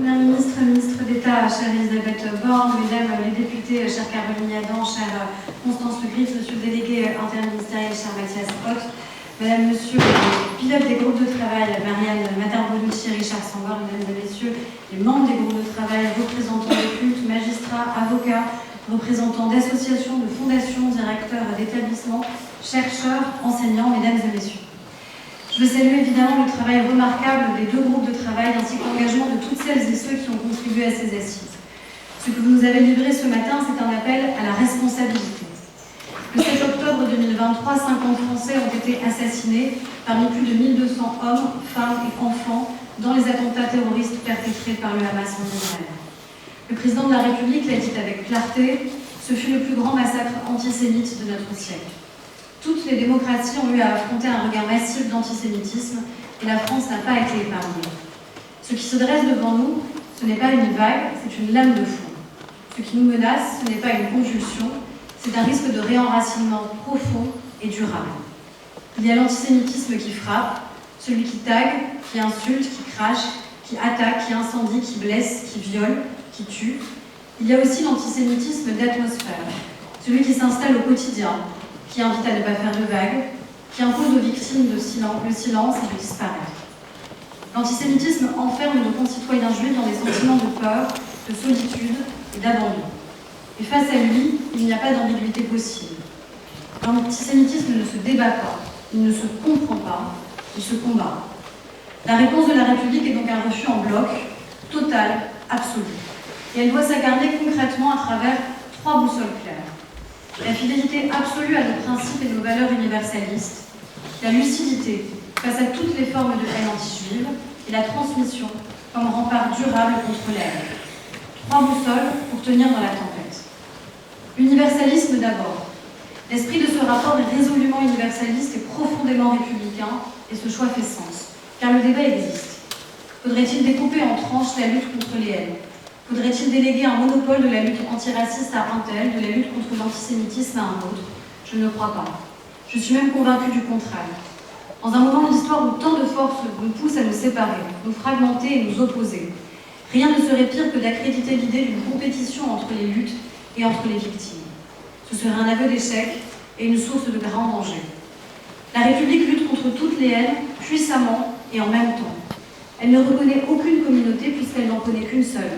Première ministre, ministre d'État, chère Elisabeth Borne, mesdames les députés, chère Caroline Yadan, chère Constance Le Grif, monsieur le délégué interministériel, cher Mathias Hoth, mesdames, monsieur les pilotes des groupes de travail, Marianne Matar-Bonucci, Richard Sambor, mesdames et messieurs, les membres des groupes de travail, représentants des cultes, magistrats, avocats, représentants d'associations, de fondations, directeurs d'établissements, chercheurs, enseignants, mesdames et messieurs. Je veux saluer évidemment le travail remarquable des deux groupes de travail ainsi que l'engagement de toutes celles et ceux qui ont contribué à ces assises. Ce que vous nous avez livré ce matin, c'est un appel à la responsabilité. Le 7 octobre 2023, 50 Français ont été assassinés, parmi plus de 1200 hommes, femmes et enfants, dans les attentats terroristes perpétrés par le Hamas en Israël. Le président de la République l'a dit avec clarté, ce fut le plus grand massacre antisémite de notre siècle. Toutes les démocraties ont eu à affronter un regard massif d'antisémitisme et la France n'a pas été épargnée. Ce qui se dresse devant nous, ce n'est pas une vague, c'est une lame de fond. Ce qui nous menace, ce n'est pas une convulsion, c'est un risque de réenracinement profond et durable. Il y a l'antisémitisme qui frappe, celui qui tague, qui insulte, qui crache, qui attaque, qui incendie, qui blesse, qui viole, qui tue. Il y a aussi l'antisémitisme d'atmosphère, celui qui s'installe au quotidien, qui invite à ne pas faire de vagues, qui impose aux victimes le silence et de disparaître. L'antisémitisme enferme nos concitoyens juifs dans des sentiments de peur, de solitude et d'abandon. Et face à lui, il n'y a pas d'ambiguïté possible. L'antisémitisme ne se débat pas, il ne se comprend pas, il se combat. La réponse de la République est donc un refus en bloc, total, absolu. Et elle doit s'incarner concrètement à travers 3 boussoles claires. La fidélité absolue à nos principes et nos valeurs universalistes, la lucidité face à toutes les formes de haine anti-juive et la transmission comme rempart durable contre la haine. 3 boussoles pour tenir dans la tempête. L'universalisme d'abord. L'esprit de ce rapport est résolument universaliste et profondément républicain, et ce choix fait sens, car le débat existe. Faudrait-il découper en tranches la lutte contre les haines ? Faudrait-il déléguer un monopole de la lutte antiraciste à un tel, de la lutte contre l'antisémitisme à un autre? Je ne le crois pas. Je suis même convaincue du contraire. Dans un moment de l'histoire où tant de forces nous poussent à nous séparer, nous fragmenter et nous opposer, rien ne serait pire que d'accréditer l'idée d'une compétition entre les luttes et entre les victimes. Ce serait un aveu d'échec et une source de grand danger. La République lutte contre toutes les haines, puissamment et en même temps. Elle ne reconnaît aucune communauté puisqu'elle n'en connaît qu'une seule.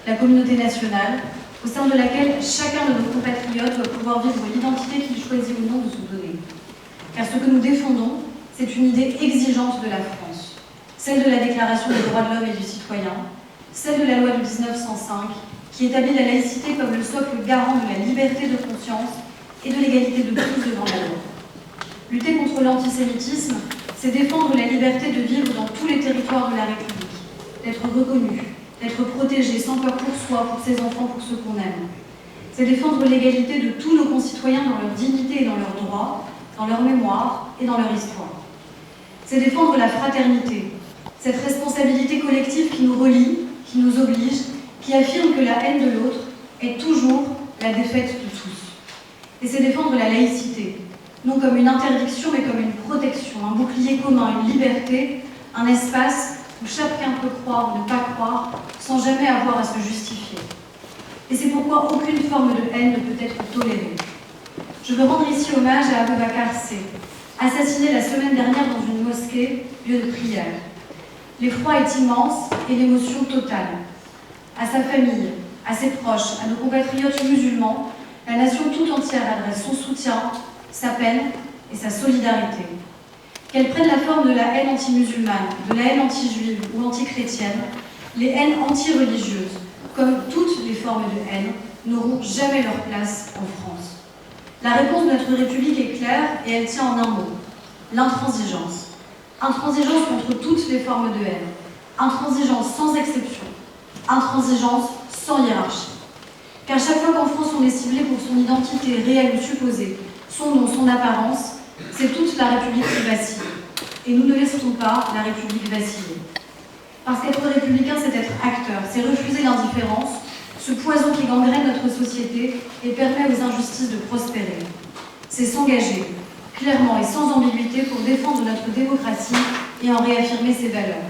La communauté nationale, au sein de laquelle chacun de nos compatriotes doit pouvoir vivre l'identité qu'il choisit ou non de se donner. Car ce que nous défendons, c'est une idée exigeante de la France, celle de la Déclaration des droits de l'homme et du citoyen, celle de la loi de 1905, qui établit la laïcité comme le socle garant de la liberté de conscience et de l'égalité de tous devant la loi. Lutter contre l'antisémitisme, c'est défendre la liberté de vivre dans tous les territoires de la République, d'être reconnu, d'être protégé sans peur pour soi, pour ses enfants, pour ceux qu'on aime. C'est défendre l'égalité de tous nos concitoyens dans leur dignité et dans leurs droits, dans leur mémoire et dans leur histoire. C'est défendre la fraternité, cette responsabilité collective qui nous relie, qui nous oblige, qui affirme que la haine de l'autre est toujours la défaite de tous. Et c'est défendre la laïcité, non comme une interdiction mais comme une protection, un bouclier commun, une liberté, un espace où chacun peut croire ou ne pas croire sans jamais avoir à se justifier. Et c'est pourquoi aucune forme de haine ne peut être tolérée. Je veux rendre ici hommage à Aboubacar C., assassiné la semaine dernière dans une mosquée, lieu de prière. L'effroi est immense et l'émotion totale. À sa famille, à ses proches, à nos compatriotes musulmans, la nation tout entière adresse son soutien, sa peine et sa solidarité. Qu'elles prennent la forme de la haine anti-musulmane, de la haine anti-juive ou anti-chrétienne, les haines anti-religieuses, comme toutes les formes de haine, n'auront jamais leur place en France. La réponse de notre République est claire et elle tient en un mot, l'intransigeance. Intransigeance contre toutes les formes de haine, intransigeance sans exception, intransigeance sans hiérarchie. Car chaque fois qu'en France on est ciblé pour son identité réelle ou supposée, son nom, son apparence, c'est toute la République qui vacille. Et nous ne laisserons pas la République vaciller. Parce qu'être républicain, c'est être acteur, c'est refuser l'indifférence, ce poison qui gangrène notre société et permet aux injustices de prospérer. C'est s'engager, clairement et sans ambiguïté, pour défendre notre démocratie et en réaffirmer ses valeurs.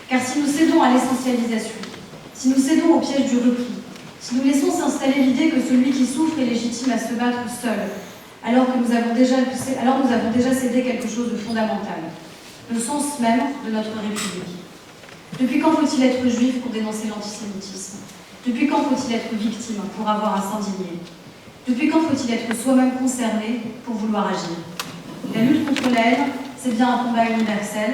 Car si nous cédons à l'essentialisation, si nous cédons au piège du repli, si nous laissons s'installer l'idée que celui qui souffre est légitime à se battre seul, alors nous avons déjà cédé quelque chose de fondamental, le sens même de notre République. Depuis quand faut-il être juif pour dénoncer l'antisémitisme? Depuis quand faut-il être victime pour avoir à s'indigner? Depuis quand faut-il être soi-même concerné pour vouloir agir? La lutte contre la haine, c'est bien un combat universel,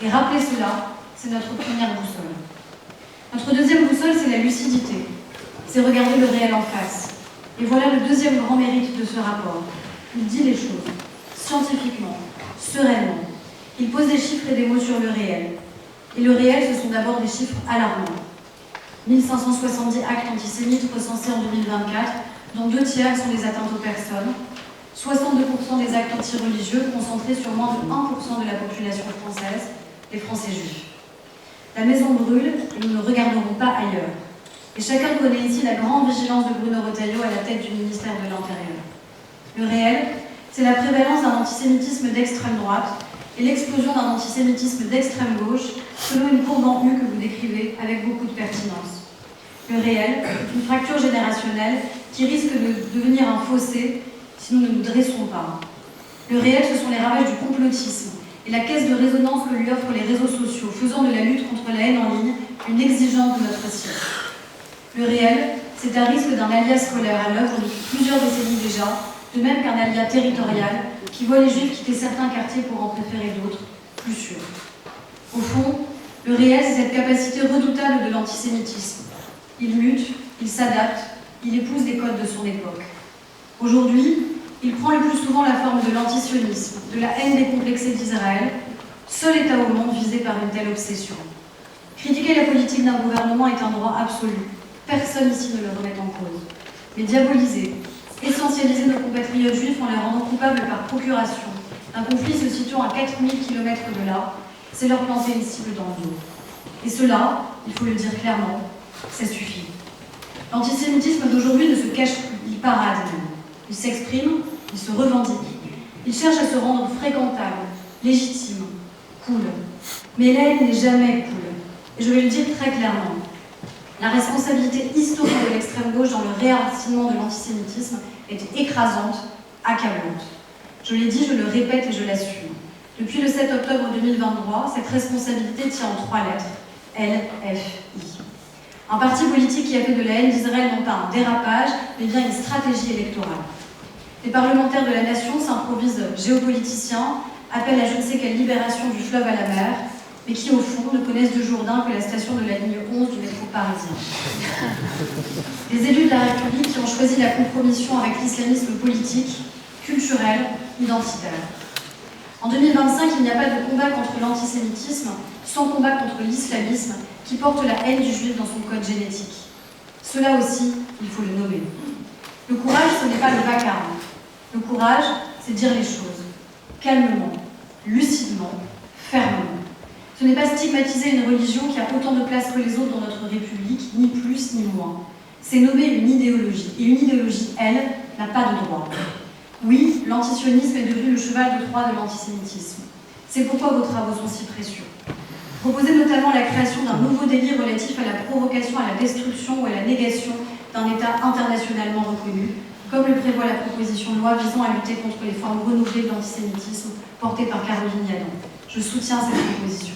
et rappeler cela, c'est notre première boussole. Notre deuxième boussole, c'est la lucidité. C'est regarder le réel en face. Et voilà le deuxième grand mérite de ce rapport. Il dit les choses, scientifiquement, sereinement. Il pose des chiffres et des mots sur le réel. Et le réel, ce sont d'abord des chiffres alarmants. 1570 actes antisémites recensés en 2024, dont 2 tiers sont des atteintes aux personnes, 62% des actes anti-religieux concentrés sur moins de 1% de la population française, les Français juifs. La maison brûle et nous ne regarderons pas ailleurs. Et chacun connaît ici la grande vigilance de Bruno Retailleau à la tête du ministère de l'Intérieur. Le réel, c'est la prévalence d'un antisémitisme d'extrême droite et l'explosion d'un antisémitisme d'extrême gauche, selon une courbe en U que vous décrivez avec beaucoup de pertinence. Le réel, c'est une fracture générationnelle qui risque de devenir un fossé si nous ne nous dressons pas. Le réel, ce sont les ravages du complotisme et la caisse de résonance que lui offrent les réseaux sociaux, faisant de la lutte contre la haine en ligne une exigence de notre siècle. Le réel, c'est un risque d'un alias scolaire à l'œuvre depuis plusieurs décennies déjà, de même qu'un alias territorial qui voit les juifs quitter certains quartiers pour en préférer d'autres, plus sûrs. Au fond, le réel, c'est cette capacité redoutable de l'antisémitisme. Il lutte, il s'adapte, il épouse les codes de son époque. Aujourd'hui, il prend le plus souvent la forme de l'antisionisme, de la haine décomplexée d'Israël, seul État au monde visé par une telle obsession. Critiquer la politique d'un gouvernement est un droit absolu. Personne ici ne le remet en cause. Mais diaboliser, essentialiser nos compatriotes juifs en les rendant coupables par procuration d'un conflit se situant à 4000 km de là, c'est leur planter une cible dans le dos. Et cela, il faut le dire clairement, ça suffit. L'antisémitisme d'aujourd'hui ne se cache plus, il parade même. Il s'exprime, il se revendique. Il cherche à se rendre fréquentable, légitime, cool. Mais la haine n'est jamais cool. Et je vais le dire très clairement. La responsabilité historique de l'extrême gauche dans le réenracinement de l'antisémitisme est écrasante, accablante. Je l'ai dit, je le répète et je l'assume. Depuis le 7 octobre 2023, cette responsabilité tient en 3 lettres, LFI. Un parti politique qui a fait de la haine d'Israël non pas un dérapage, mais bien une stratégie électorale. Les parlementaires de la nation s'improvisent géopoliticiens, appellent à je ne sais quelle libération du fleuve à la mer, mais qui au fond ne connaissent de Jourdain que la station de la ligne 11 du métro parisien. Les élus de la République qui ont choisi la compromission avec l'islamisme politique, culturel, identitaire. En 2025, il n'y a pas de combat contre l'antisémitisme sans combat contre l'islamisme qui porte la haine du juif dans son code génétique. Cela aussi, il faut le nommer. Le courage, ce n'est pas le vacarme. Le courage, c'est dire les choses, calmement, lucidement, fermement. Ce n'est pas stigmatiser une religion qui a autant de place que les autres dans notre République, ni plus ni moins. C'est nommer une idéologie. Et une idéologie, elle, n'a pas de droit. Oui, l'antisionisme est devenu le cheval de Troie de l'antisémitisme. C'est pourquoi vos travaux sont si précieux. Proposez notamment la création d'un nouveau délit relatif à la provocation à la destruction ou à la négation d'un État internationalement reconnu, comme le prévoit la proposition de loi visant à lutter contre les formes renouvelées de l'antisémitisme portée par Caroline Yadan. Je soutiens cette proposition.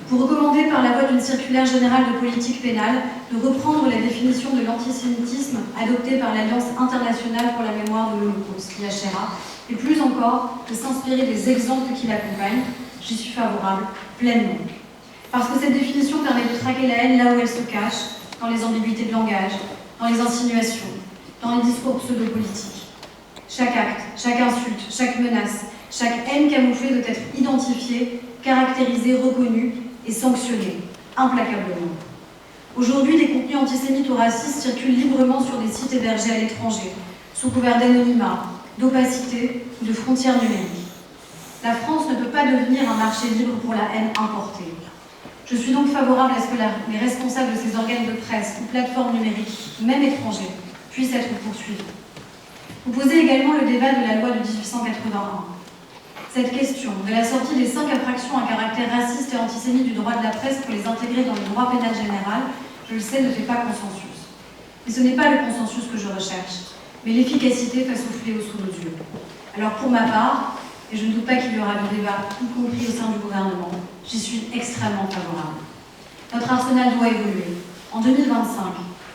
Vous recommandez par la voie d'une circulaire générale de politique pénale de reprendre la définition de l'antisémitisme adoptée par l'Alliance internationale pour la mémoire de l'Holocauste, l'IHRA, et plus encore de s'inspirer des exemples qui l'accompagnent. J'y suis favorable pleinement. Parce que cette définition permet de traquer la haine là où elle se cache, dans les ambiguïtés de langage, dans les insinuations, dans les discours pseudo-politiques. Chaque acte, chaque insulte, chaque menace, chaque haine camouflée doit être identifiée, caractérisée, reconnue et sanctionnée, implacablement. Aujourd'hui, des contenus antisémites ou racistes circulent librement sur des sites hébergés à l'étranger, sous couvert d'anonymat, d'opacité ou de frontières numériques. La France ne peut pas devenir un marché libre pour la haine importée. Je suis donc favorable à ce que les responsables de ces organes de presse ou plateformes numériques, même étrangers, puissent être poursuivis. Vous posez également le débat de la loi de 1881. Cette question de la sortie des 5 infractions à caractère raciste et antisémite du droit de la presse pour les intégrer dans le droit pénal général je le sais, ne fait pas consensus. Mais ce n'est pas le consensus que je recherche, mais l'efficacité face au fléau sous nos yeux. Alors pour ma part, et je ne doute pas qu'il y aura du débat, y compris au sein du gouvernement, j'y suis extrêmement favorable. Notre arsenal doit évoluer. En 2025,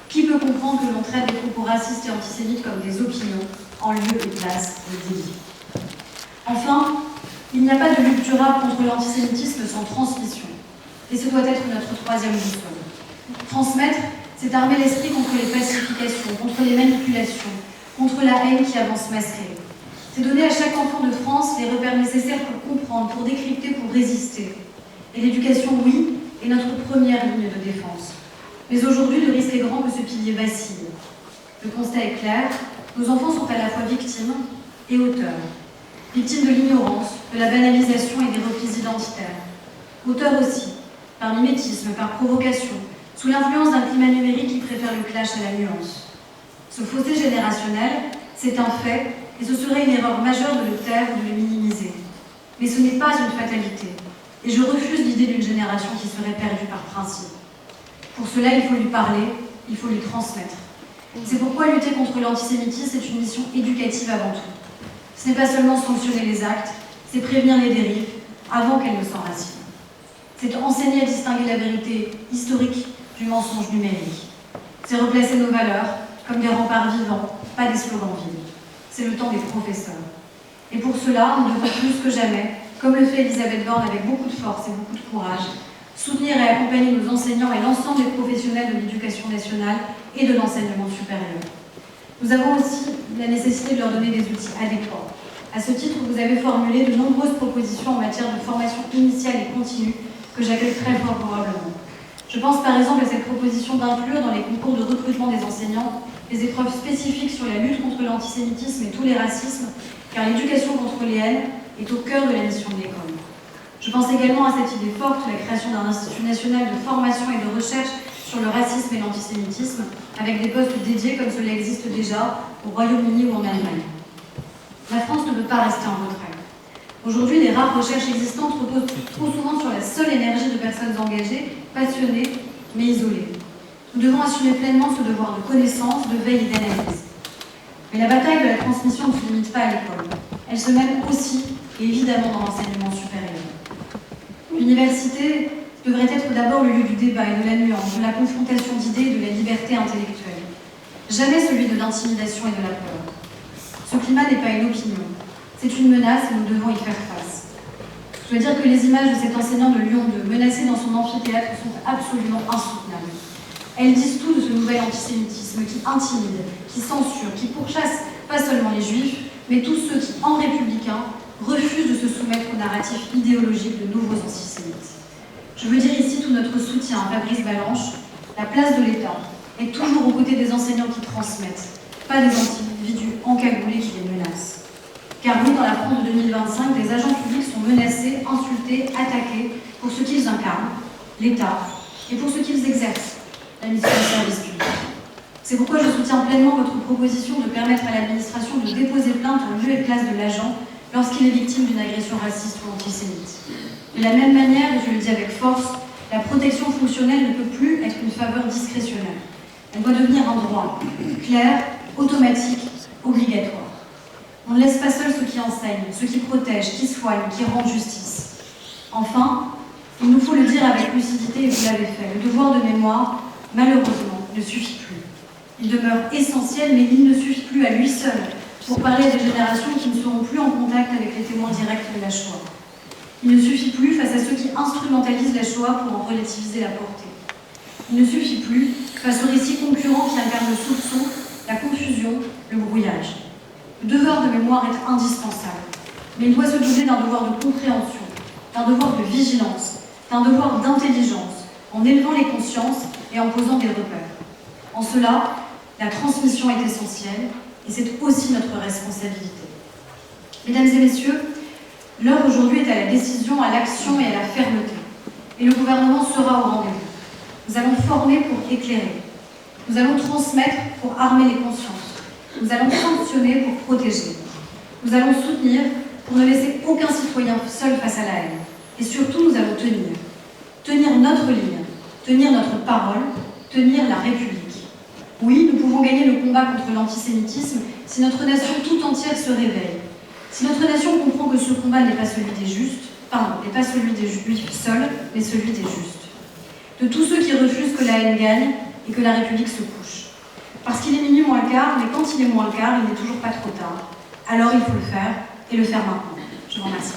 qui peut comprendre que l'on traite des propos racistes et antisémites comme des opinions en lieu et place de délits? Enfin, il n'y a pas de lutte durable contre l'antisémitisme sans transmission. Et ce doit être notre troisième boussole. Transmettre, c'est armer l'esprit contre les falsifications, contre les manipulations, contre la haine qui avance masquée. C'est donner à chaque enfant de France les repères nécessaires pour comprendre, pour décrypter, pour résister. Et l'éducation, oui, est notre première ligne de défense. Mais aujourd'hui, le risque est grand que ce pilier vacille. Le constat est clair, nos enfants sont à la fois victimes et auteurs. Victimes de l'ignorance, de la banalisation et des replis identitaires. Auteurs aussi, par mimétisme, par provocation, sous l'influence d'un climat numérique qui préfère le clash à la nuance. Ce fossé générationnel, c'est un fait, et ce serait une erreur majeure de le taire ou de le minimiser. Mais ce n'est pas une fatalité, et je refuse l'idée d'une génération qui serait perdue par principe. Pour cela, il faut lui parler, il faut lui transmettre. C'est pourquoi lutter contre l'antisémitisme est une mission éducative avant tout. Ce n'est pas seulement sanctionner les actes, c'est prévenir les dérives avant qu'elles ne s'enracinent. C'est enseigner à distinguer la vérité historique du mensonge numérique. C'est replacer nos valeurs comme des remparts vivants, pas des slogans vides. C'est le temps des professeurs. Et pour cela, nous devons plus que jamais, comme le fait Elisabeth Borne avec beaucoup de force et beaucoup de courage, soutenir et accompagner nos enseignants et l'ensemble des professionnels de l'éducation nationale et de l'enseignement supérieur. Nous avons aussi la nécessité de leur donner des outils adéquats. À ce titre, vous avez formulé de nombreuses propositions en matière de formation initiale et continue que j'accueille très favorablement. Je pense par exemple à cette proposition d'inclure dans les concours de recrutement des enseignants des épreuves spécifiques sur la lutte contre l'antisémitisme et tous les racismes, car l'éducation contre les haines est au cœur de la mission de l'école. Je pense également à cette idée forte, la création d'un institut national de formation et de recherche sur le racisme et l'antisémitisme, avec des postes dédiés comme cela existe déjà au Royaume-Uni ou en Allemagne. La France ne peut pas rester en retrait. Aujourd'hui, les rares recherches existantes reposent trop souvent sur la seule énergie de personnes engagées, passionnées, mais isolées. Nous devons assumer pleinement ce devoir de connaissance, de veille et d'analyse. Mais la bataille de la transmission ne se limite pas à l'école. Elle se mène aussi, et évidemment, dans l'enseignement supérieur. L'université devrait être d'abord le lieu du débat et de la nuance, de la confrontation d'idées et de la liberté intellectuelle. Jamais celui de l'intimidation et de la peur. Ce climat n'est pas une opinion. C'est une menace et nous devons y faire face. Je dois dire que les images de cet enseignant de Lyon 2 menacé dans son amphithéâtre sont absolument insoutenables. Elles disent tout de ce nouvel antisémitisme qui intimide, qui censure, qui pourchasse pas seulement les juifs, mais tous ceux qui, en républicains, refusent de se soumettre au narratif idéologique de nouveaux antisémites. Je veux dire ici tout notre soutien à Fabrice Balanche. La place de l'État est toujours aux côtés des enseignants qui transmettent, pas des individus encagoulés qui les menacent. Car oui, dans la France de 2025, des agents publics sont menacés, insultés, attaqués pour ce qu'ils incarnent, l'État, et pour ce qu'ils exercent, la mission de service public. C'est pourquoi je soutiens pleinement votre proposition de permettre à l'administration de déposer plainte en lieu et place de l'agent lorsqu'il est victime d'une agression raciste ou antisémite. De la même manière, et je le dis avec force, la protection fonctionnelle ne peut plus être une faveur discrétionnaire. Elle doit devenir un droit, clair, automatique, obligatoire. On ne laisse pas seuls ceux qui enseignent, ceux qui protègent, qui soignent, qui rendent justice. Enfin, il nous faut le dire avec lucidité, et vous l'avez fait, le devoir de mémoire, malheureusement, ne suffit plus. Il demeure essentiel, mais il ne suffit plus à lui seul pour parler des générations qui ne seront plus en contact avec les témoins directs de la Shoah. Il ne suffit plus face à ceux qui instrumentalisent la Shoah pour en relativiser la portée. Il ne suffit plus face aux récits concurrents qui incarnent le soupçon, la confusion, le brouillage. Le devoir de mémoire est indispensable, mais il doit se doubler d'un devoir de compréhension, d'un devoir de vigilance, d'un devoir d'intelligence, en élevant les consciences et en posant des repères. En cela, la transmission est essentielle et c'est aussi notre responsabilité. Mesdames et messieurs, l'heure aujourd'hui est à la décision, à l'action et à la fermeté. Et le gouvernement sera au rendez-vous. Nous allons former pour éclairer. Nous allons transmettre pour armer les consciences. Nous allons sanctionner pour protéger. Nous allons soutenir pour ne laisser aucun citoyen seul face à la haine. Et surtout, nous allons tenir. Tenir notre ligne, tenir notre parole, tenir la République. Oui, nous pouvons gagner le combat contre l'antisémitisme si notre nation tout entière se réveille. Si notre nation comprend que ce combat n'est pas celui des justes, n'est pas celui des juifs seuls, mais celui des justes. De tous ceux qui refusent que la haine gagne et que la République se couche. Parce qu'il est minuit moins le quart, mais quand il est moins le quart, il n'est toujours pas trop tard. Alors il faut le faire, et le faire maintenant. Je vous remercie.